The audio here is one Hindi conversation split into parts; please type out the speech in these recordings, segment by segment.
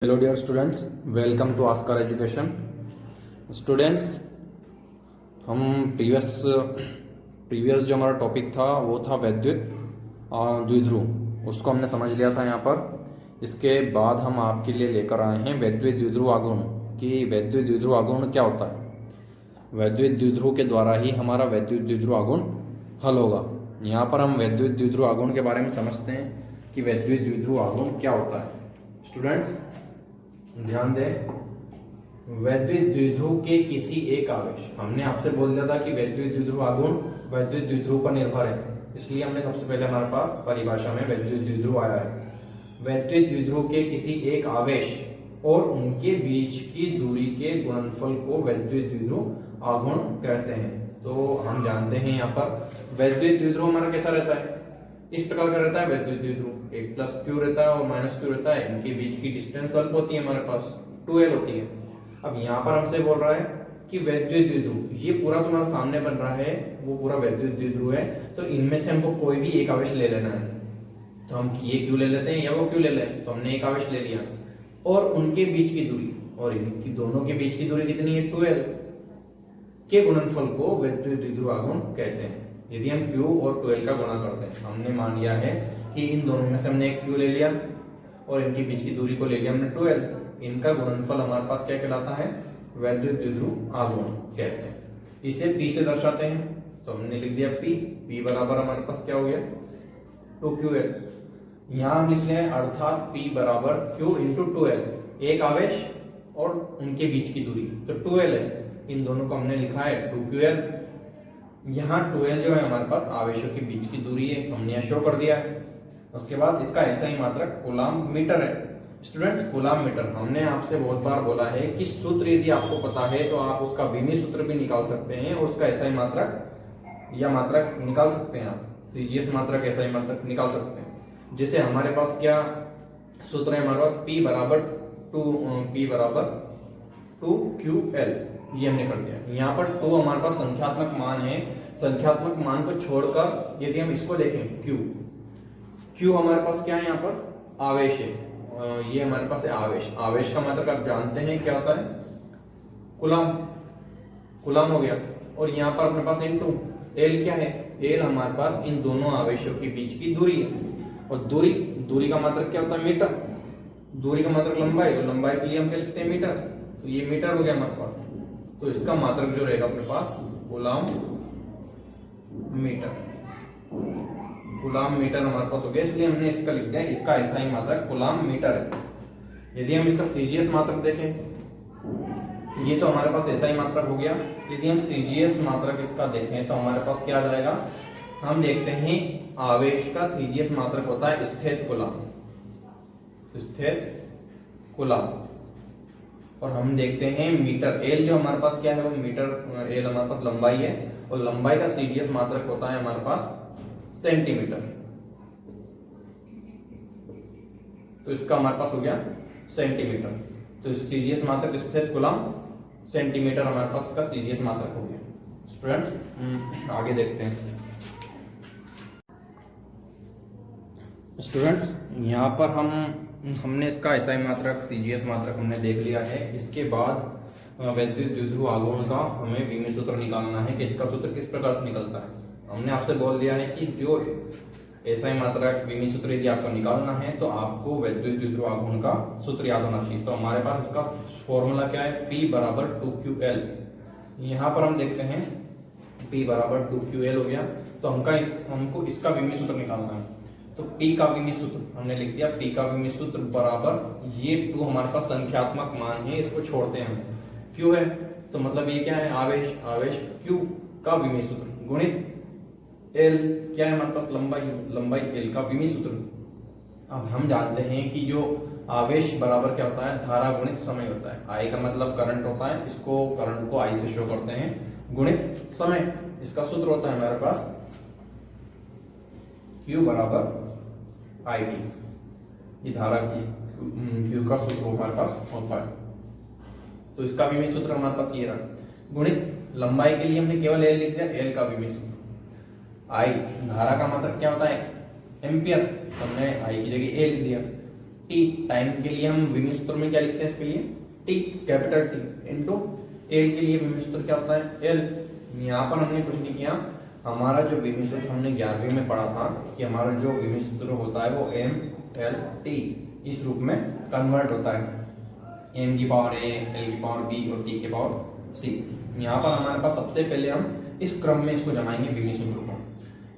Hello dear students, welcome to Askar education. Students, हम प्रीवियस जो हमारा टॉपिक था वो था वैद्युत द्विध्रुव। उसको हमने समझ लिया था यहाँ पर। इसके बाद हम आपके लिए लेकर आए हैं वैद्युत द्विध्रुव आघूर्ण कि वैद्युत द्विध्रुव आघूर्ण क्या होता है। वैद्युत द्विध्रुव के द्वारा ही हमारा वैद्युत द्विध्रुव आघूर्ण हल होगा। यहाँ पर हम वैद्युत द्विध्रुव आघूर्ण के बारे में समझते हैं कि वैद्युत द्विध्रुव आघूर्ण क्या होता है। स्टूडेंट्स ध्यान दें, वैद्युत द्विध्रुव के किसी एक आवेश, हमने आपसे बोल दिया था कि वैद्युत द्विध्रुव आघूर्ण वैद्युत द्विध्रुव पर निर्भर है, इसलिए हमने सबसे पहले हमारे पास परिभाषा में वैद्युत द्विध्रुव आया है। वैद्युत द्विध्रुव के किसी एक आवेश और उनके बीच की दूरी के गुणनफल को वैद्युत द्विध्रुव आघूर्ण कहते हैं। तो हम जानते हैं यहाँ पर वैद्युत द्विध्रुव हमारा कैसा रहता है, इस प्रकार का रहता है। वैद्युत द्विध्रुव एक प्लस क्यू रहता है और माइनस क्यू रहता है। इनके बीच की डिस्टेंस अल्प होती है, हमारे पास 2l होती है। अब यहाँ पर हमसे बोल रहा है कि वैद्युत द्विध्रुव, ये पूरा तुम्हारा सामने बन रहा है वो पूरा वैद्युत द्विध्रुव है, तो इनमें से हमको कोई भी एक आवेश ले लेना है। तो हम ये क्यू ले लेते हैं या वो क्यू ले लें, तो हमने एक आवेश ले लिया और उनके बीच की दूरी, और इनकी दोनों के बीच की दूरी कितनी है, 2l के गुणनफल को वैद्युत द्विध्रुव आघूर्ण कहते हैं। यदि हम Q और 2l का गुणा करते हैं, हमने मान लिया है कि इन दोनों में से हमने एक Q ले लिया और इनके बीच की दूरी को ले लिया हमने 2l, इनका गुणनफल हमारे पास क्या कहलाता है, वैद्युत द्विध्रुव आघूर्ण कहते हैं। इसे P से दर्शाते हैं, तो हमने लिख दिया P बराबर हमारे पास क्या हो गया, 2QL। यहाँ हम लिख रहे हैं अर्थात P बराबर Q इंटू 2l, एक आवेश और उनके बीच की दूरी तो 2l है, इन दोनों को हमने लिखा है 2QL। यहाँ 2l जो है हमारे पास आवेशों के बीच की दूरी है, हमने यहाँ शो कर दिया है। उसके बाद इसका ऐसा ही मात्रक कूलाम मीटर है। स्टूडेंट्स, कूलाम मीटर, हमने आपसे बहुत बार बोला है कि सूत्र यदि आपको पता है तो आप उसका बीमी सूत्र भी निकाल सकते हैं और उसका ऐसा ही मात्रक या मात्रक निकाल सकते हैं। आप सीजीएस मात्रक ऐसा ही मात्रक निकाल सकते हैं। जैसे हमारे पास क्या सूत्र है, हमारे पास P बराबर 2QL, ये हमने कर दिया। यहाँ पर 2 हमारे पास संख्यात्मक मान है, संख्यात्मक मान को छोड़कर यदि हम इसको देखें Q हमारे पास क्या है, यहाँ पर आवेश है, ये हमारे पास है आवेश। आवेश का मतलब आप जानते हैं क्या होता है, कुलाम हो गया। और यहाँ पर अपने पास इनटू L क्या है, L हमारे पास इन दोनों आवेशों के बीच की दूरी है, और दूरी का मतलब क्या होता है, मीटर। दूरी का मतलब लंबाई, और लंबाई के लिए हम क्या लिखते हैं, मीटर। तो ये मीटर हो गया हमारे पास, तो इसका मात्रक जो रहेगा अपने पास कूलाम मीटर हमारे पास हो गया, इसलिए हमने इसका लिख दिया, इसका ऐसा ही मात्रक कूलाम मीटर है। यदि हम इसका सीजीएस मात्रक देखें, ये तो हमारे पास ऐसा ही मात्रक हो गया। यदि हम सीजीएस मात्रक इसका देखें तो हमारे पास क्या आ जाएगा, हम देखते हैं आवेश का सीजीएस मात्रक होता है स्थित कूलाम, और हम देखते हैं मीटर। L जो हमारे पास क्या है, वो मीटर, L हमारे पास लंबाई है, और लंबाई का सीजीएस मात्रक होता है हमारे पास सेंटीमीटर। तो इसका हमारे पास हो गया सेंटीमीटर, तो सीजीएस मात्रक स्थित कूलाम सेंटीमीटर हमारे पास इसका सीजीएस मात्रक हो गया। स्टूडेंट्स आगे देखते हैं। स्टूडेंट्स यहाँ पर हमने इसका एसआई मात्रक सीजीएस मात्रक हमने देख लिया है। इसके बाद वैद्युत द्विध्रुव आघूर्ण का हमें बीमी सूत्र निकालना है कि इसका सूत्र किस प्रकार से निकलता है। हमने आपसे बोल दिया है कि जो एसआई मात्रक बीमी सूत्र यदि आपको निकालना है तो आपको वैद्युत द्विध्रुव आघूर्ण का सूत्र याद होना चाहिए। तो हमारे पास इसका फॉर्मूला क्या है, P बराबर 2QL। यहाँ पर हम देखते हैं P बराबर 2QL हो गया, तो हमको इसका बीमी सूत्र निकालना है। तो P का बीमी सूत्र हमने लिख दिया, P का बीमी सूत्र बराबर ये 2 हमारे पास संख्यात्मक मान है, इसको छोड़ते हैं, Q है तो मतलब ये क्या है, आवेश Q का बीमी सूत्र गुणित L क्या है हमारे पास, लंबाई L का बीमी सूत्र। अब हम जानते हैं कि जो आवेश बराबर क्या होता है, धारा गुणित समय होता है। I का मतलब करंट होता है, इसको करंट को I से शो करते हैं, गुणित समय, इसका सूत्र होता है हमारे पास Q बराबर IT। ये धारा Q का सूत्र हमारे पास होता है, तो इसका बीमी सूत्र हमारे पास ये रहा। गुणित लंबाई के लिए हमने केवल L लिख दिया, L का बीमी सूत्र। I धारा का मतलब क्या होता है, एम्पियर, हमने I की जगह A लिख दिया। टी, टाइम के लिए हम विमीय सूत्र में क्या लिखते हैं इसके लिए, T, capital T into L के लिए विमीय सूत्र क्या होता है, एल। यहाँ पर हमने कुछ नहीं किया, हमारा जो विमीय सूत्र हमने 11वीं में पढ़ा था कि हमारा जो विमीय सूत्र होता है वो एम एल टी इस रूप में कन्वर्ट होता है, एम की पावर ए, एल की पावर बी और टी की पावर सी। यहाँ पर हमारे पास सबसे पहले हम इस क्रम में इसको जमाएंगे विमीय सूत्र को।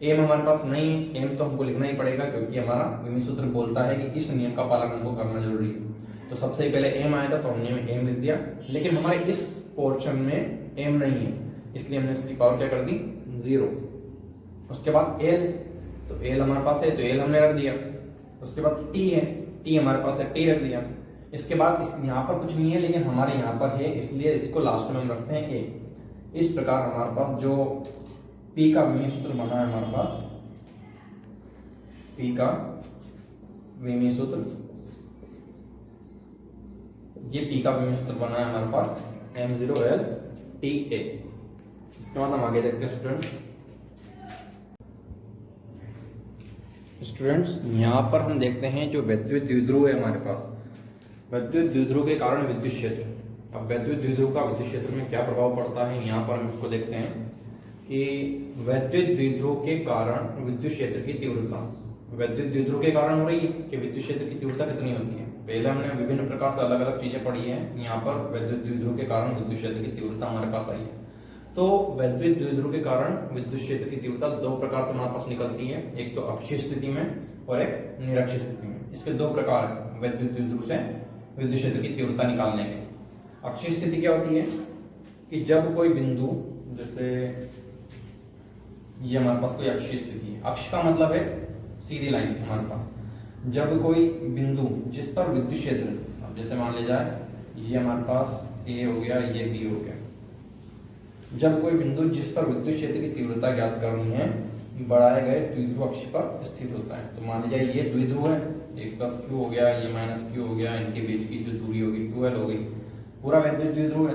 एम हमारे पास नहीं है, एम तो हमको लिखना ही पड़ेगा क्योंकि हमारा विमीय सूत्र बोलता है कि इस नियम का पालन हमको करना जरूरी है। तो सबसे पहले एम आया था तो हमने एम लिख दिया, लेकिन हमारे इस पोर्शन में एम नहीं है इसलिए हमने इसकी पावर क्या कर दी, 0। उसके बाद एल, तो एल हमारे पास है तो एल हमने रख दिया। उसके बाद टी है, टी हमारे पास है, टी रख दिया। इसके बाद इस यहाँ पर कुछ नहीं है लेकिन हमारे यहाँ पर है इसलिए इसको लास्ट में हम रखते हैं ए। इस प्रकार हमारे पास जो पी का विमीय सूत्र बना है, हमारे पास पी का विमीय सूत्र, ये पी का विमीय सूत्र बना है हमारे पास M0L TA। इसके बाद हम आगे देखते हैं स्टूडेंट्स, यहाँ पर हम देखते हैं जो वैद्युत द्विध्रुव है हमारे पास, वैद्युत द्विध्रुव के कारण विद्युत क्षेत्र। अब वैद्युत द्विध्रुव का विद्युत क्षेत्र में क्या प्रभाव पड़ता है, यहाँ पर हम इसको देखते हैं कि वैद्युत द्विध्रुव के कारण विद्युत क्षेत्र की तीव्रता, वैद्युत द्विध्रुव के कारण हो रही है कि विद्युत क्षेत्र की तीव्रता कितनी होती है। पहले हमने विभिन्न प्रकार से अलग अलग चीजें पढ़ी है, यहाँ पर वैद्युत द्विध्रुव के कारण विद्युत क्षेत्र की तीव्रता हमारे पास आई है। तो वैद्युत द्विध्रुव के कारण विद्युत क्षेत्र की तीव्रता दो प्रकार से हमारे पास निकलती है, एक तो अक्षीय स्थिति में और एक निरक्षीय स्थिति में। इसके दो प्रकार है वैद्युत द्विध्रुव से विद्युत क्षेत्र की तीव्रता निकालने के। अक्षीय स्थिति क्या होती है कि जब कोई बिंदु, जैसे ये हमारे पास कोई अक्षीय स्थिति है, अक्ष का मतलब है सीधी लाइन हमारे पास, जब कोई बिंदु जिस पर विद्युत क्षेत्र, अब जैसे मान लिया जाए ये हमारे पास ए हो गया, ये बी हो गया, जब कोई बिंदु जिस पर विद्युत क्षेत्र की तीव्रता ज्ञात करनी है बढ़ाए गए द्विध्रुव अक्ष पर स्थित होता है। तो मान लीजिए ये द्विध्रुव है, एक प्लस क्यू हो गया, ये माइनस क्यू हो गया, इनके बीच की जो दूरी होगी 2L हो गई, पूरा वैद्युत द्विध्रुव है।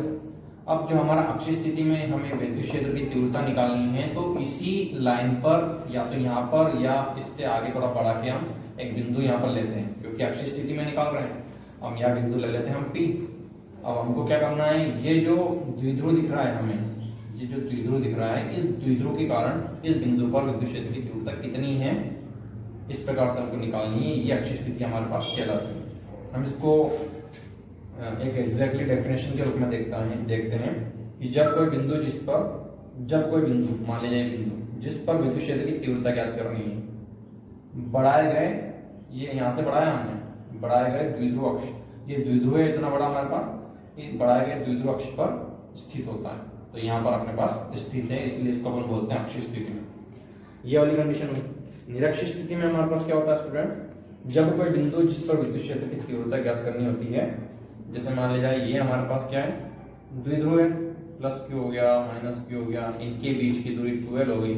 अब जो हमारा अक्षीय स्थिति में हमें विद्युत क्षेत्र की तीव्रता निकालनी है तो इसी लाइन पर या तो यहाँ पर या इससे आगे थोड़ा बढ़ा के हम एक बिंदु यहाँ पर लेते हैं, क्योंकि अक्षीय स्थिति में निकाल रहे हैं। हम यह बिंदु ले लेते हैं हम P। अब हमको क्या करना है, ये जो द्विध्रुव दिख रहा है हमें, ये जो द्विध्रुव दिख रहा है, इस द्विध्रुव के कारण इस बिंदु पर विद्युत क्षेत्र की तीव्रता कितनी है, इस प्रकार से हमको निकालनी है। ये अक्षीय स्थिति हमारे पास कहलाती है। हम इसको एक एग्जैक्टली डेफिनेशन के रूप में देखते हैं कि जब कोई बिंदु मान लीजिए बिंदु जिस पर विद्युत क्षेत्र की तीव्रता ज्ञात करनी है, बढ़ाए गए, ये यहाँ से बढ़ाया हमने, बढ़ाए गए द्विध्रुव अक्ष, ये द्विध्रुव है इतना बड़ा हमारे पास, ये बढ़ाए गए द्विध्रुव अक्ष पर स्थित होता है। तो यहाँ पर अपने पास स्थित है, इसलिए इसको अपन बोलते हैं अक्षीय स्थिति में। ये वाली कंडीशन हुई। निरक्षीय स्थिति में हमारे पास क्या होता है स्टूडेंट्स, जब कोई बिंदु जिस पर विद्युत क्षेत्र की तीव्रता ज्ञात करनी होती है, जैसे मान लीजिए ये हमारे पास क्या है, द्विध्रुव है, प्लस क्यू हो गया, माइनस क्यू हो गया, इनके बीच की दूरी 2L हो गई।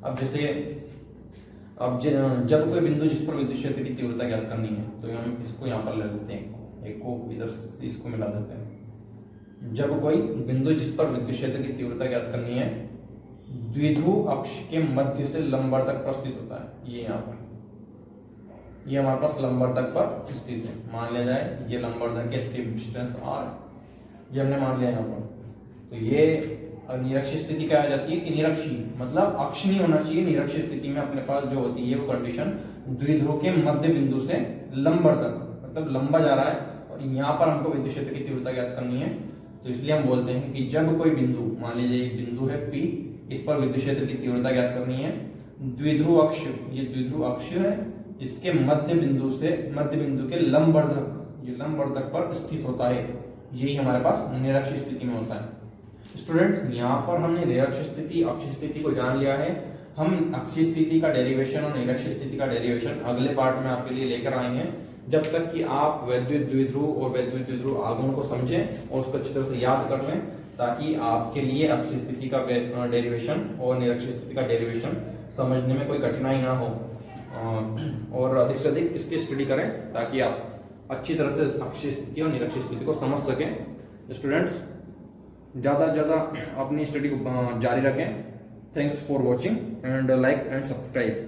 अब जब कोई बिंदु जिस पर विद्युत क्षेत्र की तीव्रता ज्ञात करनी है तो हम इसको यहाँ पर ले लेते हैं, एक को इधर इसको मिला देते हैं। जब कोई बिंदु जिस पर विद्युत क्षेत्र की तीव्रता ज्ञात करनी है द्विध्रुव अक्ष के मध्य से लंबवत पर स्थित होता है, ये यहाँ पर, ये हमारे पास लंबवत पर स्थित है। मान लिया जाए ये लंबवत के स्टेप डिस्टेंस r, ये हमने मान लिया यहाँ पर। तो ये निरक्षीय स्थिति क्या आ जाती है कि निरक्षीय मतलब अक्ष नहीं होना चाहिए। निरक्षीय स्थिति में अपने पास जो होती है वो कंडीशन द्विध्रुव के मध्य बिंदु से लंबवत, मतलब लंबा जा रहा है, और यहाँ पर हमको विद्युत क्षेत्र की तीव्रता ज्ञात करनी है। तो इसलिए हम बोलते हैं कि जब कोई बिंदु, मान लीजिए एक बिंदु है P, इस पर विद्युत क्षेत्र की तीव्रता ज्ञात करनी है, द्विध्रुव अक्ष, ये द्विध्रुव अक्ष है, इसके मध्य बिंदु के लंबवर्धक, ये लंबवर्धक पर स्थित होता है, यही हमारे पास निरक्षीय स्थिति में होता है। स्टूडेंट्स, यहाँ पर हमने निरक्षीय स्थिति, अक्षीय स्थिति को जान लिया है। हम अक्षीय स्थिति का डेरिवेशन और निरक्षीय स्थिति का डेरिवेशन अगले पार्ट में आपके लिए लेकर आएंगे, जब तक कि आप वैद्युत द्विध्रुव और वैद्युत द्विध्रुव आघूर्ण को समझें और उसको अच्छी तरह से याद कर लें, ताकि आपके लिए अक्षीय स्थिति का डेरिवेशन और निरक्षीय स्थिति का डेरिवेशन समझने में कोई कठिनाई ना हो, और अधिक से अधिक इसकी स्टडी करें ताकि आप अच्छी तरह से अक्षीय स्थिति और निरक्षीय स्थिति को समझ सकें। स्टूडेंट्स, ज़्यादा से ज़्यादा अपनी स्टडी को जारी रखें। Thanks for watching and like and subscribe.